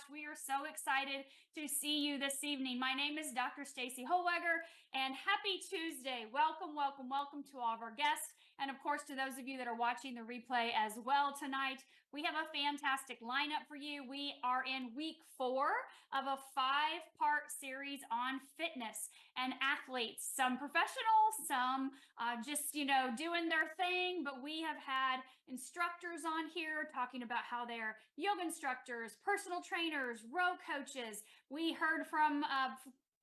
gosh, we are so excited to see you this evening. My name is Dr. Stacy Holweger, and happy Tuesday. Welcome, welcome, welcome to all of our guests. And of course, to those of you that are watching the replay as well tonight, we have a fantastic lineup for you. We are in week 4 of a 5-part series on fitness and athletes, some professional, some just, doing their thing. But we have had instructors on here talking about how they're yoga instructors, personal trainers, row coaches. We heard from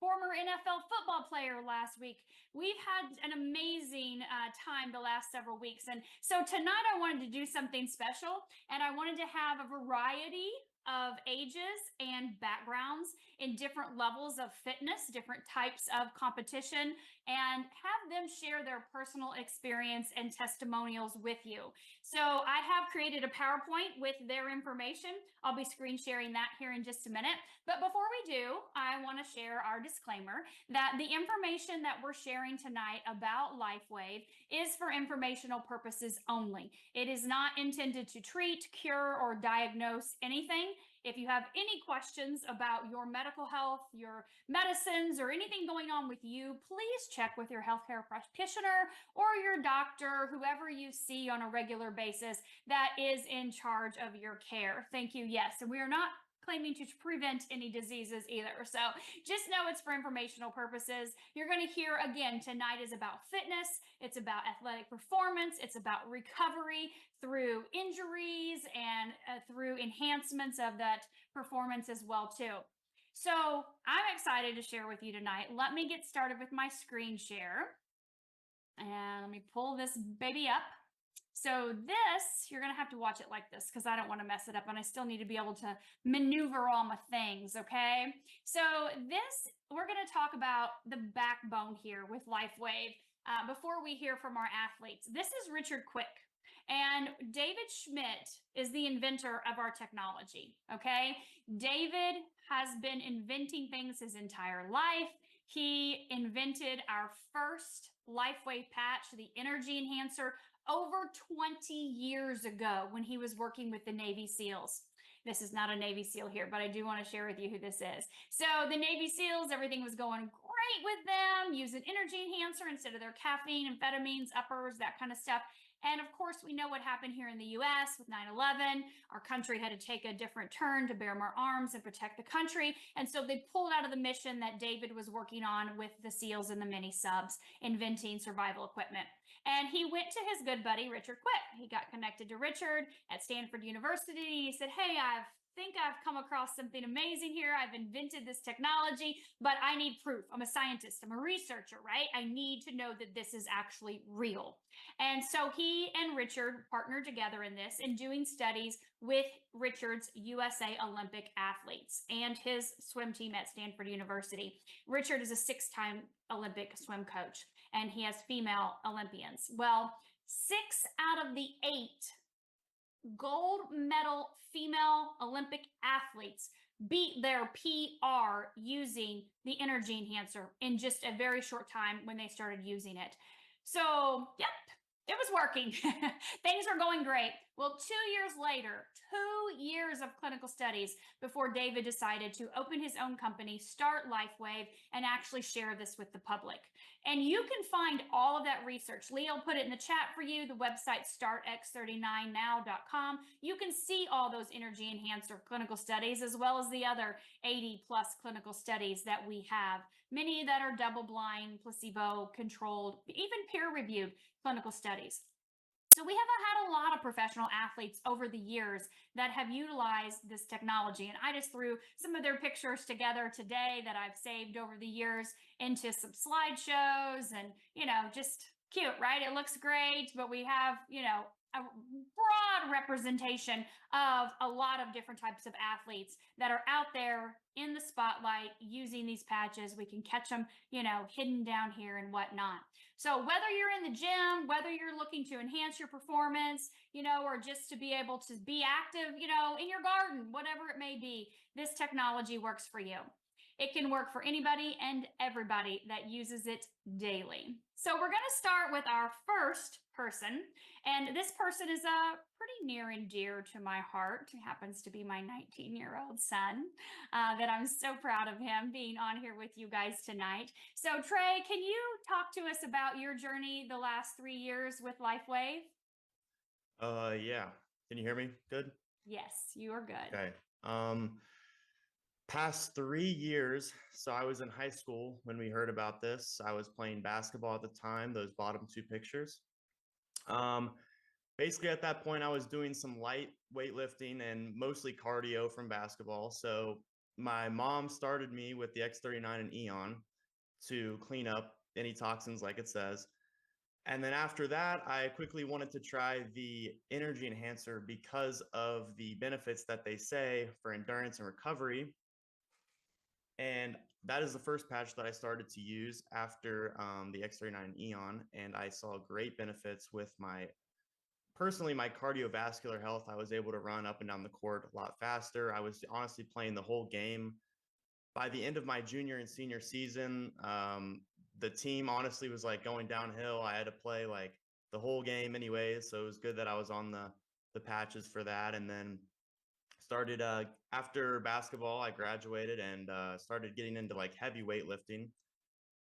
former NFL football player last week. We've had an amazing time the last several weeks. And so tonight I wanted to do something special, and I wanted to have a variety of ages and backgrounds in different levels of fitness, different types of competition, and have them share their personal experience and testimonials with you. So I have created a PowerPoint with their information. I'll be screen sharing that here in just a minute. But before we do, I want to share our disclaimer that the information that we're sharing tonight about LifeWave is for informational purposes only. It is not intended to treat, cure, or diagnose anything. If you have any questions about your medical health, your medicines, or anything going on with you, please check with your healthcare practitioner or your doctor, whoever you see on a regular basis that is in charge of your care. Thank you. Yes. And we are not claiming to prevent any diseases either. So just know it's for informational purposes. You're going to hear again, tonight is about fitness. It's about athletic performance. It's about recovery through injuries and through enhancements of that performance as well too. So I'm excited to share with you tonight. Let me get started with my screen share. And let me pull this baby up. So this, you're going to have to watch it like this because I don't want to mess it up, and I still need to be able to maneuver all my things, okay? So this, we're going to talk about the backbone here with LifeWave before we hear from our athletes. This is Richard Quick, and David Schmidt is the inventor of our technology, okay? David has been inventing things his entire life. He invented our first LifeWave patch, the energy enhancer, over 20 years ago when he was working with the Navy SEALs. This is not a Navy SEAL here, but I do want to share with you who this is. So the Navy SEALs, everything was going great with them, using energy enhancer instead of their caffeine, amphetamines, uppers, that kind of stuff. And of course, we know what happened here in the US with 9/11. Our country had to take a different turn to bear more arms and protect the country. And so they pulled out of the mission that David was working on with the SEALs and the mini subs, inventing survival equipment. And he went to his good buddy, Richard Quick. He got connected to Richard at Stanford University. He said, hey, think I've come across something amazing here. I've invented this technology, but I need proof. I'm a scientist. I'm a researcher, right? I need to know that this is actually real. And so he and Richard partnered together in this in doing studies with Richard's USA Olympic athletes and his swim team at Stanford University. Richard is a 6-time Olympic swim coach, and he has female Olympians. Well, 6 out of the 8 gold medal female Olympic athletes beat their PR using the energy enhancer in just a very short time when they started using it. So, yep, it was working. Things were going great. Well, 2 years later, 2 years of clinical studies before David decided to open his own company, start LifeWave, and actually share this with the public. And you can find all of that research. Leo put it in the chat for you, the website startx39now.com. You can see all those energy enhancer clinical studies, as well as the other 80 plus clinical studies that we have, many that are double-blind, placebo-controlled, even peer-reviewed clinical studies. So we have had a lot of professional athletes over the years that have utilized this technology. And I just threw some of their pictures together today that I've saved over the years into some slideshows, and, just cute, right? It looks great, but we have, a broad representation of a lot of different types of athletes that are out there in the spotlight using these patches. We can catch them, hidden down here and whatnot. So whether you're in the gym, whether you're looking to enhance your performance, or just to be able to be active, in your garden, whatever it may be, this technology works for you. It can work for anybody and everybody that uses it daily. So we're going to start with our first person. And this person is pretty near and dear to my heart. It happens to be my 19-year-old son, that I'm so proud of him being on here with you guys tonight. So Trey, can you talk to us about your journey the last 3 years with LifeWave? Yeah. Can you hear me? Good? Yes, you are good. Okay. Um, Past 3 years. So I was in high school when we heard about this. I was playing basketball at the time, those bottom two pictures. Um, Basically at that point I was doing some light weightlifting and mostly cardio from basketball. So my mom started me with the X39 and Eon to clean up any toxins like it says. And then after that, I quickly wanted to try the energy enhancer because of the benefits that they say for endurance and recovery. And that is the first patch that I started to use after the X39 Eon. And I saw great benefits with personally, my cardiovascular health. I was able to run up and down the court a lot faster. I was honestly playing the whole game. By the end of my junior and senior season, the team honestly was like going downhill. I had to play like the whole game anyways, so it was good that I was on the patches for that. And then started after basketball, I graduated and started getting into like heavy weightlifting.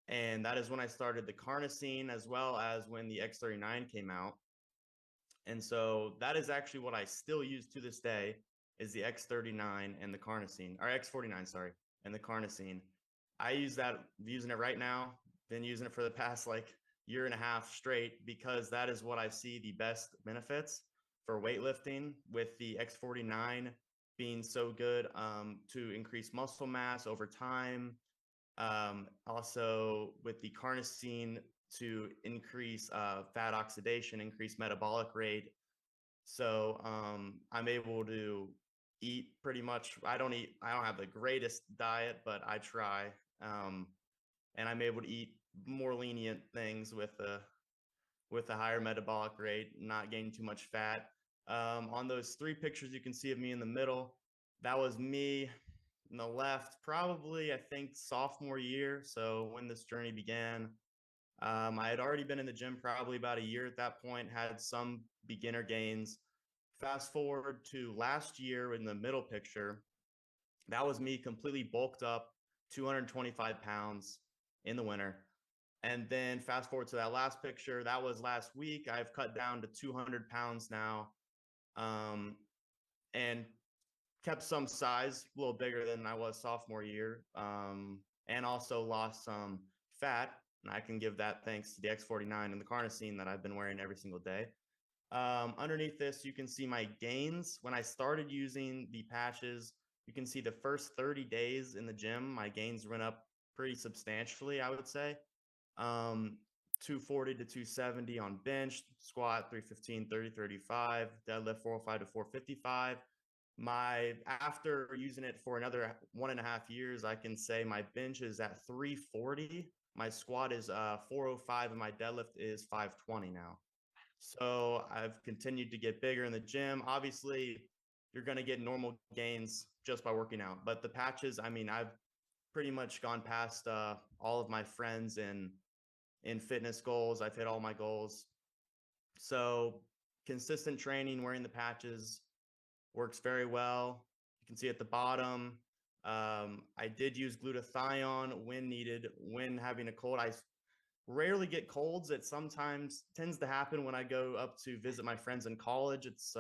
And that is when I started the carnosine as well as when the X39 came out. And so that is actually what I still use to this day is the X39 and the carnosine, or X49, sorry, and the carnosine. I use that, using it right now, been using it for the past like year and a half straight because that is what I see the best benefits for weightlifting, with the X49 being so good to increase muscle mass over time. Also with the carnosine to increase fat oxidation, increase metabolic rate. So I'm able to eat pretty much. I don't have the greatest diet, but I try. Um, and I'm able to eat more lenient things with a higher metabolic rate, not gaining too much fat. On those three pictures you can see of me in the middle, that was me on the left, probably I think sophomore year. So when this journey began, I had already been in the gym probably about a year at that point, had some beginner gains. Fast forward to last year in the middle picture, that was me completely bulked up, 225 pounds in the winter. And then fast forward to that last picture, that was last week. I've cut down to 200 pounds now, and kept some size, a little bigger than I was sophomore year, and also lost some fat. And I can give that thanks to the X49 and the carnosine that I've been wearing every single day. Underneath this, you can see my gains. When I started using the patches, you can see the first 30 days in the gym, my gains went up pretty substantially, I would say. 240 to 270 on bench, squat 315, 30, 35, deadlift 405 to 455. My After using it for another 1.5 years, I can say my bench is at 340. My squat is 405, and my deadlift is 520 now. So I've continued to get bigger in the gym. Obviously, you're going to get normal gains just by working out. But the patches, I mean, I've pretty much gone past all of my friends in fitness goals. I've hit all my goals. So consistent training, wearing the patches works very well. You can see at the bottom, I did use glutathione when needed, when having a cold. I rarely get colds. It sometimes tends to happen when I go up to visit my friends in college. It's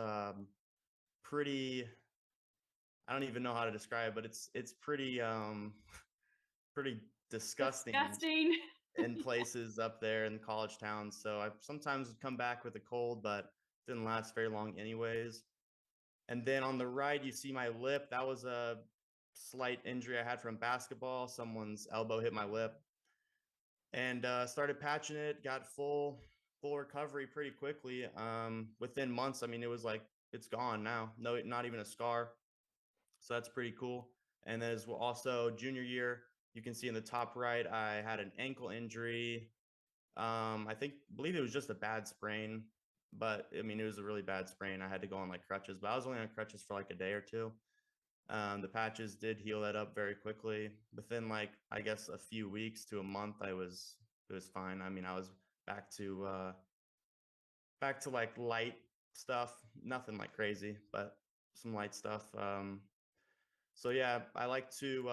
pretty, I don't even know how to describe it, but it's pretty pretty disgusting Disgusting. in places up there in the college towns. So I sometimes would come back with a cold, but didn't last very long anyways. And then on the right, you see my lip. That was a slight injury I had from basketball. Someone's elbow hit my lip, and started patching it. Got full recovery pretty quickly. Within months, I mean, it was like it's gone now. No, not even a scar. So that's pretty cool. And then as well, also junior year, you can see in the top right, I had an ankle injury. Believe it was just a bad sprain, but I mean, it was a really bad sprain. I had to go on like crutches, but I was only on crutches for like a day or two. The patches did heal that up very quickly. Within like I guess a few weeks to a month, it was fine. I mean, I was back to like light stuff, nothing like crazy, but some light stuff. So yeah, I like to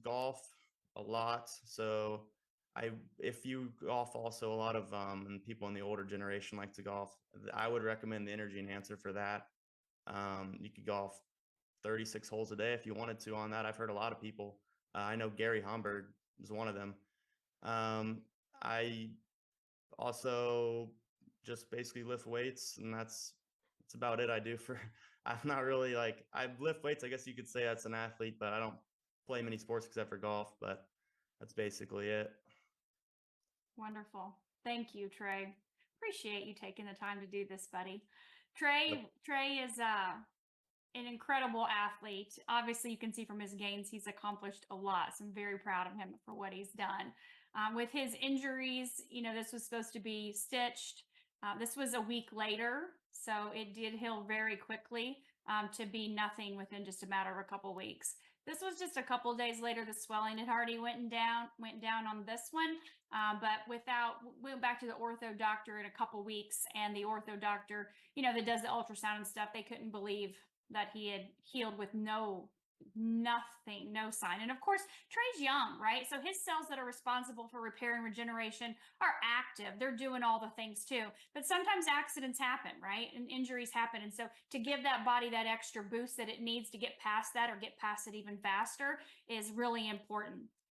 golf a lot. So I if you golf also a lot of and people in the older generation like to golf, I would recommend the energy enhancer for that. You could golf 36 holes a day if you wanted to on that. I've heard a lot of people. I know Gary Homburg is one of them. I also just basically lift weights, and that's about it I do for I'm not really like I lift weights, I guess you could say that's an athlete, but I don't play many sports except for golf, but that's basically it. Wonderful. Thank you, Trey. Appreciate you taking the time to do this, buddy. Yep. Trey is an incredible athlete. Obviously, you can see from his gains, he's accomplished a lot. So I'm very proud of him for what he's done. With his injuries, this was supposed to be stitched. This was a week later, so it did heal very quickly to be nothing within just a matter of a couple weeks. This was just a couple days later. The swelling had already went down on this one, but went back to the ortho doctor in a couple weeks, and the ortho doctor, that does the ultrasound and stuff, they couldn't believe that he had healed with nothing, no sign. And of course, Trey's young, right? So his cells that are responsible for repair and regeneration are active. They're doing all the things too. But sometimes accidents happen, right? And injuries happen. And so to give that body that extra boost that it needs to get past that or get past it even faster is really important.